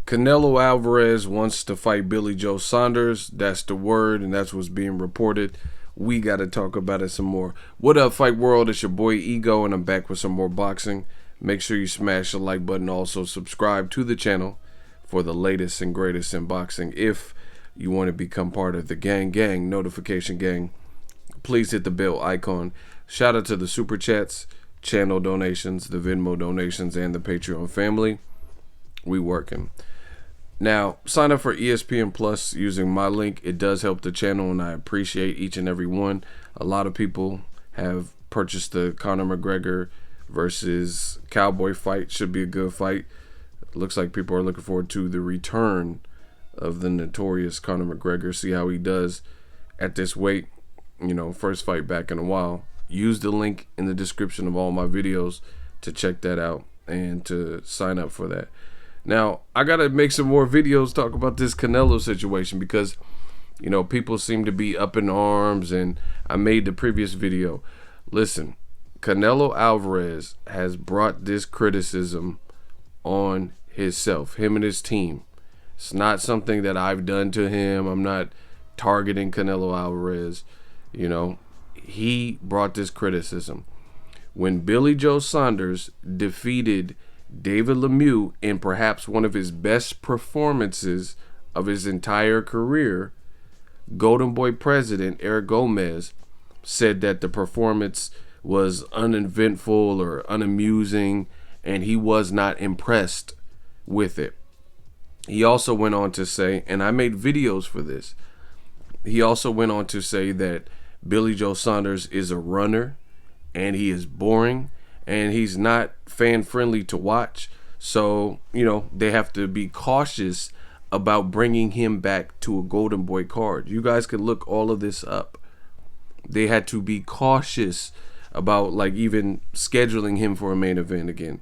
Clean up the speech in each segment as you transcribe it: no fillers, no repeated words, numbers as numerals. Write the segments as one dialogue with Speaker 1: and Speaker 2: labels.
Speaker 1: Canelo Alvarez wants to fight Billy Joe Saunders. That's the word, and that's what's being reported. We got to talk about it some more. What up, Fight World? It's your boy Ego, and I'm back with some more boxing. Make sure you smash the like button. Also, subscribe to the channel for the latest and greatest in boxing. If you want to become part of the gang, notification gang, please hit the bell icon. Shout out to the Super Chats, channel donations, the Venmo donations, and the Patreon family. We working. Now, sign up for ESPN Plus using my link. It does help the channel, and I appreciate each and every one. A lot of people have purchased the Conor McGregor versus Cowboy fight. Should be a good fight. Looks like people are looking forward to the return of the notorious Conor McGregor. See how he does at this weight. You know, first fight back in a while. Use the link in the description of all my videos to check that out and to sign up for that. Now, I got to make some more videos talk about this Canelo situation because, you know, people seem to be up in arms, and I made the previous video. Listen, Canelo Alvarez has brought this criticism on himself, him and his team. It's not something that I've done to him. I'm not targeting Canelo Alvarez. You know, he brought this criticism. When Billy Joe Saunders defeated David Lemieux in perhaps one of his best performances of his entire career, Golden Boy president Eric Gomez said that the performance was uneventful or unamusing, and he was not impressed with it. He also went on to say, and I made videos for this, he also went on to say that Billy Joe Saunders is a runner and he is boring and he's not fan friendly to watch. So, you know, they have to be cautious about bringing him back to a Golden Boy card. You guys can look all of this up. They had to be cautious about like even scheduling him for a main event again.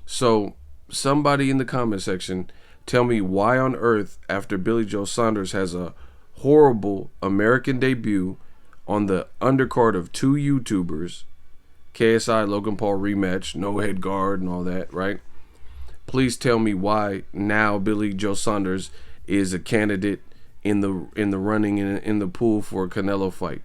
Speaker 1: So somebody in the comment section tell me why on earth, after Billy Joe Saunders has a horrible American debut on the undercard of two YouTubers, KSI Logan Paul rematch, no head guard and all that, right? Please tell me why now Billy Joe Saunders is a candidate in the running in the pool for a Canelo fight.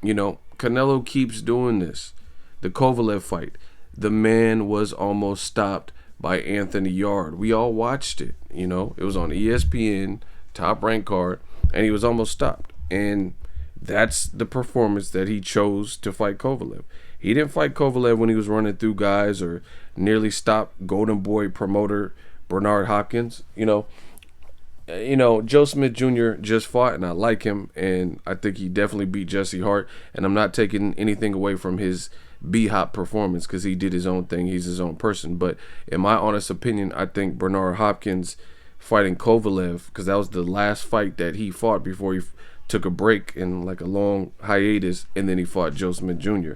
Speaker 1: You know, Canelo keeps doing this. The Kovalev fight, the man was almost stopped by Anthony Yarde. We all watched it. You know, it was on ESPN, top ranked card, and he was almost stopped. And that's the performance that he chose to fight Kovalev. He didn't fight Kovalev when he was running through guys or nearly stopped Golden Boy promoter Bernard Hopkins. You know, Joe Smith Jr. just fought, and I like him, and I think he definitely beat Jesse Hart. And I'm not taking anything away from his B-Hop performance because he did his own thing. He's his own person. But in my honest opinion, I think Bernard Hopkins fighting Kovalev, because that was the last fight that he fought before he took a break in like a long hiatus, and then he fought Joe Smith Jr.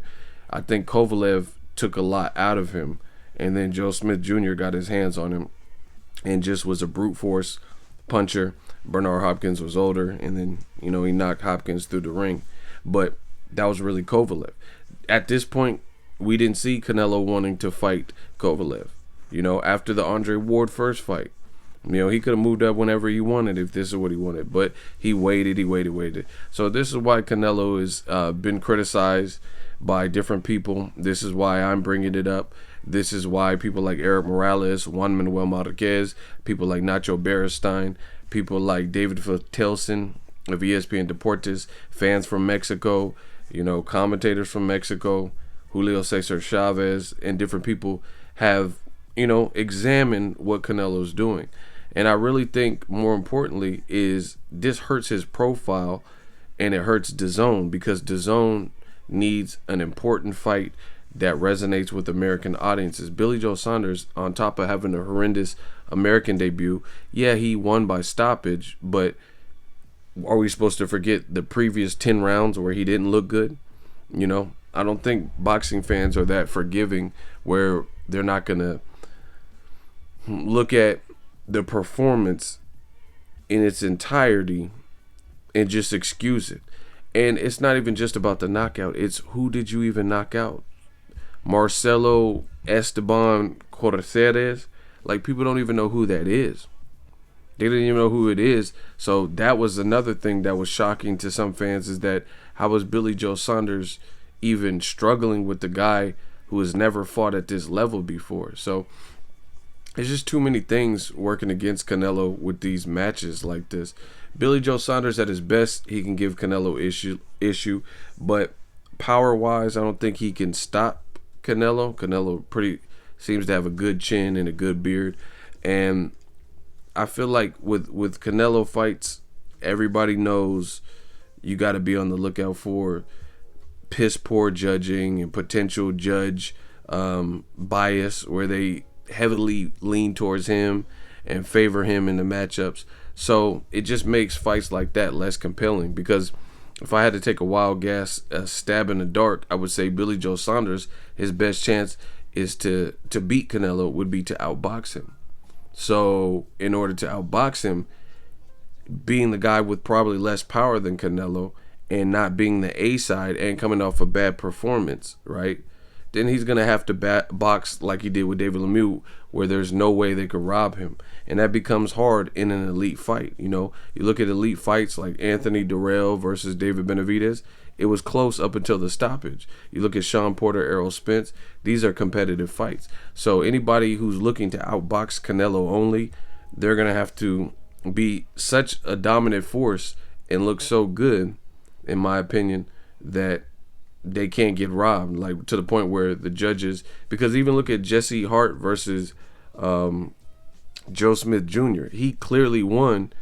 Speaker 1: I think Kovalev took a lot out of him, and then Joe Smith Jr. got his hands on him and just was a brute force puncher. Bernard Hopkins was older, and then, you know, he knocked Hopkins through the ring. But that was really Kovalev. At this point, we didn't see Canelo wanting to fight Kovalev. You know, after the Andre Ward first fight, you know, he could have moved up whenever he wanted if this is what he wanted. But he waited. So this is why Canelo has been criticized by different people. This is why I'm bringing it up. This is why people like Eric Morales, Juan Manuel Marquez, people like Nacho Beristain, people like David Fatelson of ESPN Deportes, fans from Mexico, you know, commentators from Mexico, Julio Cesar Chavez, and different people have, you know, examined what Canelo's doing. And I really think more importantly is this hurts his profile, and it hurts DAZN, because DAZN needs an important fight that resonates with American audiences. Billy Joe Saunders, on top of having a horrendous American debut, yeah, he won by stoppage, but are we supposed to forget the previous 10 rounds where he didn't look good? You know, I don't think boxing fans are that forgiving where they're not going to look at the performance in its entirety and just excuse it. And it's not even just about the knockout. It's who did you even knock out? Marcelo Esteban Corceres? Like, people don't even know who that is. They didn't even know who it is. So that was another thing that was shocking to some fans, is that how was Billy Joe Saunders even struggling with the guy who has never fought at this level before? So it's just too many things working against Canelo with these matches like this. Billy Joe Saunders at his best, he can give Canelo issue, but power-wise, I don't think he can stop Canelo. Canelo seems to have a good chin and a good beard, and I feel like with Canelo fights, everybody knows you got to be on the lookout for piss poor judging and potential judge bias, where they heavily lean towards him and favor him in the matchups. So it just makes fights like that less compelling, because if I had to take a wild guess, a stab in the dark, I would say Billy Joe Saunders, his best chance is to beat Canelo would be to outbox him. So in order to outbox him, being the guy with probably less power than Canelo and not being the A side and coming off a bad performance, right? Then he's going to have to box like he did with David Lemieux, where there's no way they could rob him. And that becomes hard in an elite fight. You know, you look at elite fights like Anthony Durrell versus David Benavidez, it was close up until the stoppage. You look at Sean Porter, Errol Spence, these are competitive fights. So anybody who's looking to outbox Canelo only, they're going to have to be such a dominant force and look so good, in my opinion, that they can't get robbed, like to the point where the judges, because even look at Jesse Hart versus Joe Smith Jr. He clearly won,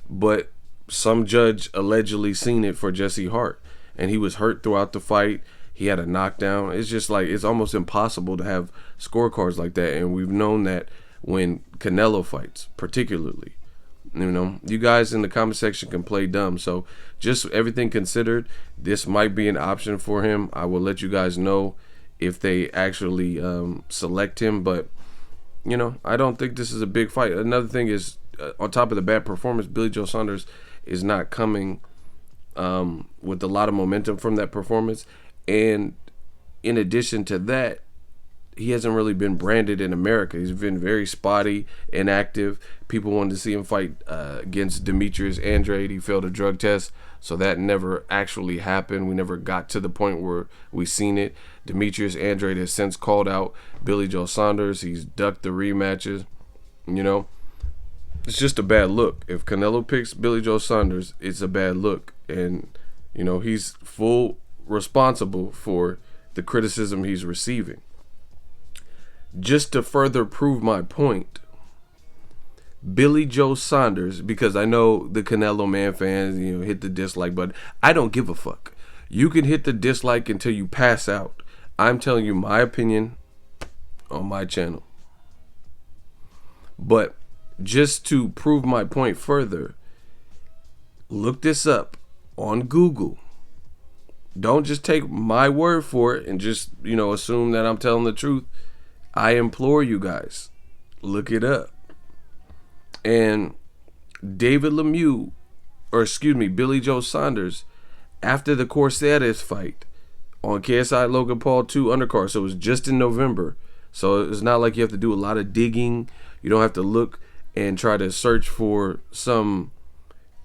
Speaker 1: but some judge allegedly seen it for Jesse Hart, and he was hurt throughout the fight. He had a knockdown. It's just like, it's almost impossible to have scorecards like that, and we've known that when Canelo fights, particularly. You know, you guys in the comment section can play dumb. So just everything considered, this might be an option for him. I will let you guys know if they actually select him. But, you know, I don't think this is a big fight. Another thing is, on top of the bad performance, Billy Joe Saunders is not coming with a lot of momentum from that performance. And in addition to that, he hasn't really been branded in America. He's been very spotty, inactive. People wanted to see him fight against Demetrius Andrade. He failed a drug test, so that never actually happened. We never got to the point where we seen it. Demetrius Andrade has since called out Billy Joe Saunders. He's ducked the rematches. You know, it's just a bad look. If Canelo picks Billy Joe Saunders, it's a bad look. And, you know, he's full responsible for the criticism he's receiving. Just to further prove my point, Billy Joe Saunders, because I know the Canelo Man fans, you know, hit the dislike button. I don't give a fuck. You can hit the dislike until you pass out. I'm telling you my opinion on my channel. But just to prove my point further, look this up on Google. Don't just take my word for it and just, you know, assume that I'm telling the truth. I implore you guys, look it up. And David Lemieux, or excuse me, Billy Joe Saunders, after the Corceres fight on KSI Logan Paul 2 undercard, so it was just in November. So it's not like you have to do a lot of digging. You don't have to look and try to search for some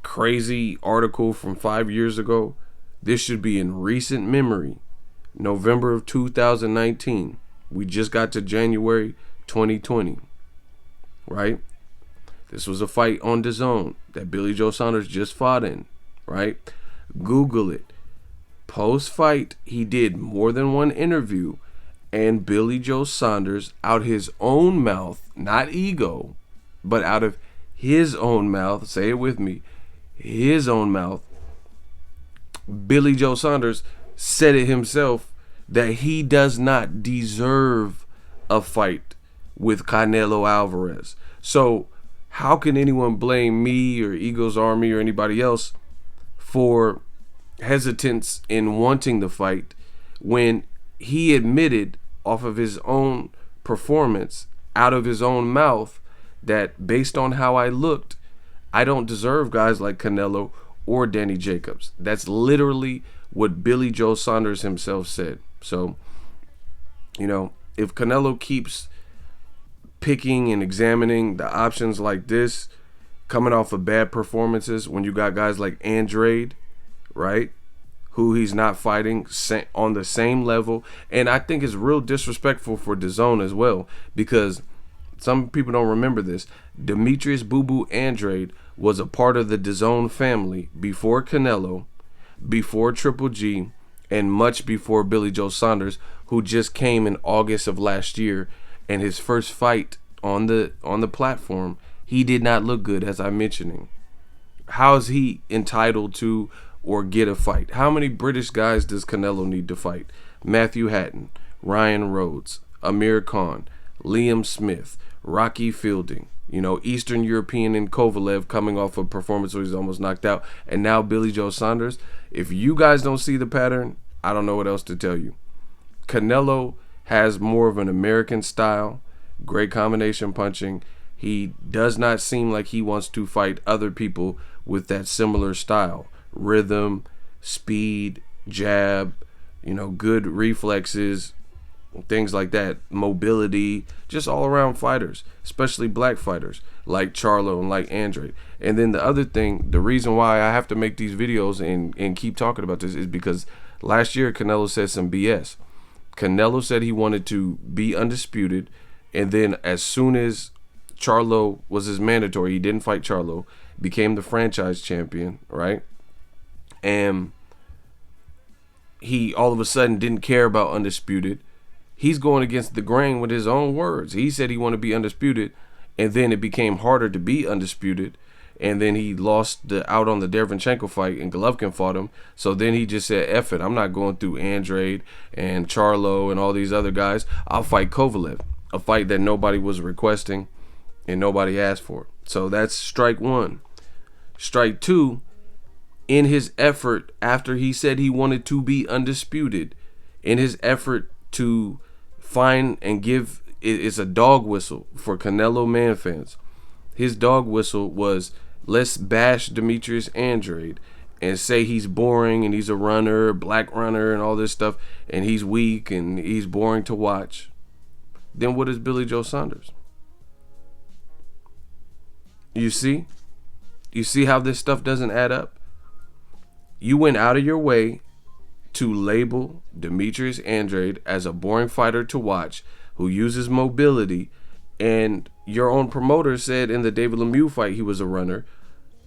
Speaker 1: crazy article from 5 years ago. This should be in recent memory. November of 2019. We just got to January 2020, right? This was a fight on DAZN that Billy Joe Saunders just fought in, right? Google it. Post-fight, he did more than one interview, and Billy Joe Saunders, out his own mouth, not ego, but out of his own mouth, say it with me, his own mouth, Billy Joe Saunders said it himself, that he does not deserve a fight with Canelo Alvarez. So how can anyone blame me or Eagles Army or anybody else for hesitance in wanting the fight when he admitted off of his own performance, out of his own mouth, that based on how I looked, I don't deserve guys like Canelo or Danny Jacobs. That's literally what Billy Joe Saunders himself said. So, if Canelo keeps picking and examining the options like this, coming off of bad performances, when you got guys like Andrade, right, who he's not fighting on the same level. And I think it's real disrespectful for DAZN as well, because some people don't remember this. Demetrius Boo Boo Andrade was a part of the DAZN family before Canelo, before Triple G, and much before Billy Joe Saunders, who just came in August of last year. And his first fight on the platform, he did not look good, as I'm mentioning. How is he entitled to or get a fight? How many British guys does Canelo need to fight? Matthew Hatton, Ryan Rhodes, Amir Khan, Liam Smith, Rocky Fielding, Eastern European and Kovalev coming off a performance where he's almost knocked out, and now Billy Joe Saunders. If you guys don't see the pattern, I don't know what else to tell you. Canelo has more of an American style, great combination punching. He does not seem like he wants to fight other people with that similar style. Rhythm, speed, jab, good reflexes, things like that, mobility, just all around fighters, especially black fighters like Charlo and like Andrade. And then the other thing, the reason why I have to make these videos and keep talking about this is because last year Canelo said some BS. Canelo said he wanted to be undisputed, and then as soon as Charlo was his mandatory, he didn't fight Charlo, became the franchise champion, right? And he all of a sudden didn't care about undisputed. He's going against the grain with his own words. He said he wanted to be undisputed, and then it became harder to be undisputed. And then he lost out on the Derevyanchenko fight, and Golovkin fought him. So then he just said, F it, I'm not going through Andrade and Charlo and all these other guys. I'll fight Kovalev, a fight that nobody was requesting and nobody asked for. So that's strike one. Strike two, in his effort, after he said he wanted to be undisputed, in his effort to find and give, it's a dog whistle for Canelo man fans. His dog whistle was, let's bash Demetrius Andrade and say he's boring and he's a runner, black runner and all this stuff, and he's weak and he's boring to watch. Then what is Billy Joe Saunders? You see? You see how this stuff doesn't add up? You went out of your way to label Demetrius Andrade as a boring fighter to watch who uses mobility, and your own promoter said in the David Lemieux fight he was a runner,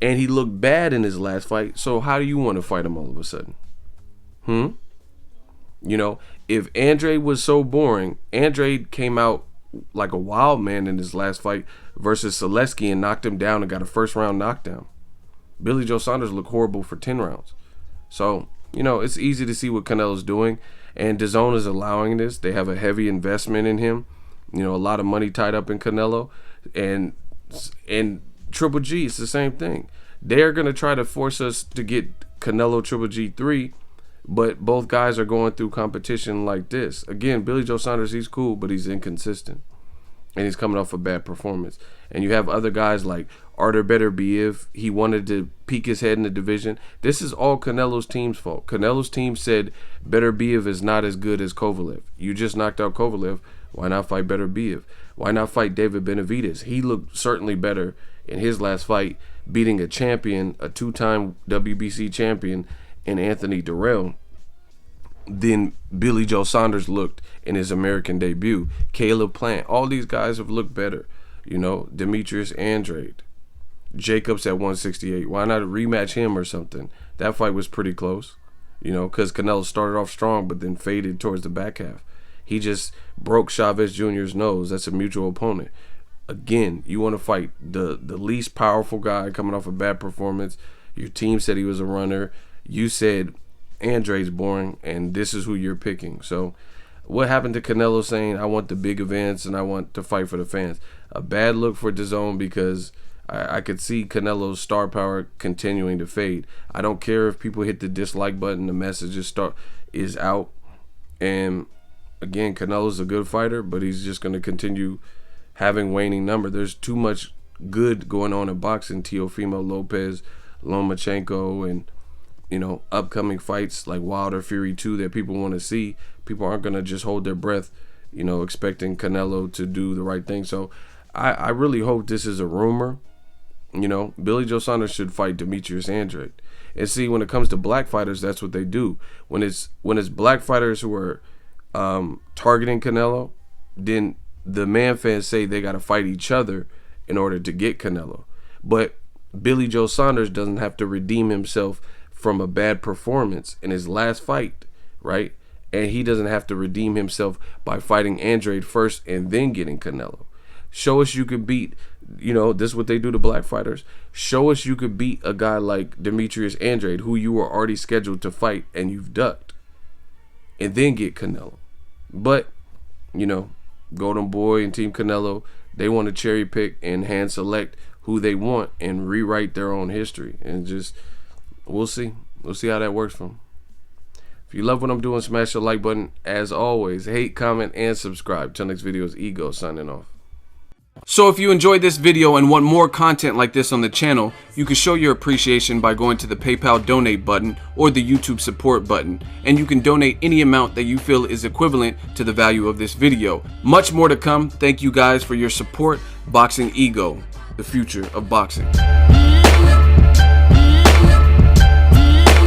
Speaker 1: and he looked bad in his last fight. So how do you want to fight him all of a sudden? If Andrade was so boring, Andrade came out like a wild man in his last fight versus Selesky and knocked him down and got a first round knockdown. Billy Joe Saunders looked horrible for 10 rounds. So, it's easy to see what Canelo's doing, and DAZN is allowing this. They have a heavy investment in him. A lot of money tied up in Canelo, and Triple G, it's the same thing. They're going to try to force us to get Canelo Triple G3, but both guys are going through competition like this. Again, Billy Joe Saunders, he's cool, but he's inconsistent, and he's coming off a bad performance. And you have other guys like Artur Beterbiev. He wanted to peek his head in the division. This is all Canelo's team's fault. Canelo's team said Beterbiev is not as good as Kovalev. You just knocked out Kovalev. Why not fight Beterbiev? Why not fight David Benavidez? He looked certainly better in his last fight, beating a champion, a two-time WBC champion, in Anthony Durrell, than Billy Joe Saunders looked in his American debut. Caleb Plant, all these guys have looked better. Demetrius Andrade, Jacobs at 168. Why not rematch him or something? That fight was pretty close, because Canelo started off strong but then faded towards the back half. He just broke Chavez Jr.'s nose. That's a mutual opponent. Again, you want to fight the least powerful guy coming off a bad performance. Your team said he was a runner. You said Andrade's boring, and this is who you're picking. So what happened to Canelo saying, I want the big events and I want to fight for the fans? A bad look for DAZN, because I could see Canelo's star power continuing to fade. I don't care if people hit the dislike button, the message is out. And again, Canelo's a good fighter, but he's just going to continue having waning number. There's too much good going on in boxing. Teofimo Lopez, Lomachenko and, you know, upcoming fights like Wilder Fury 2 that people want to see, people aren't going to just hold their breath, you know, expecting Canelo to do the right thing. So I really hope this is a rumor. You know, Billy Joe Saunders should fight Demetrius Andrade. And see, when it comes to black fighters, that's what they do. When it's black fighters who are targeting Canelo, then the man fans say they got to fight each other in order to get Canelo. But Billy Joe Saunders doesn't have to redeem himself from a bad performance in his last fight, right? And he doesn't have to redeem himself by fighting Andrade first and then getting Canelo. Show us you could beat, you know, this is what they do to black fighters. Show us you could beat a guy like Demetrius Andrade, who you were already scheduled to fight and you've ducked, and then get Canelo. But, you know, Golden Boy and Team Canelo, they want to cherry pick and hand select who they want and rewrite their own history. And just, we'll see. We'll see how that works for them. If you love what I'm doing, smash the like button. As always, hate, comment, and subscribe. Till next video is Ego signing off. So if you enjoyed this video and want more content like this on the channel, you can show your appreciation by going to the PayPal donate button or the YouTube support button, and you can donate any amount that you feel is equivalent to the value of this video. Much more to come. Thank you guys for your support. Boxing Ego, the future of boxing.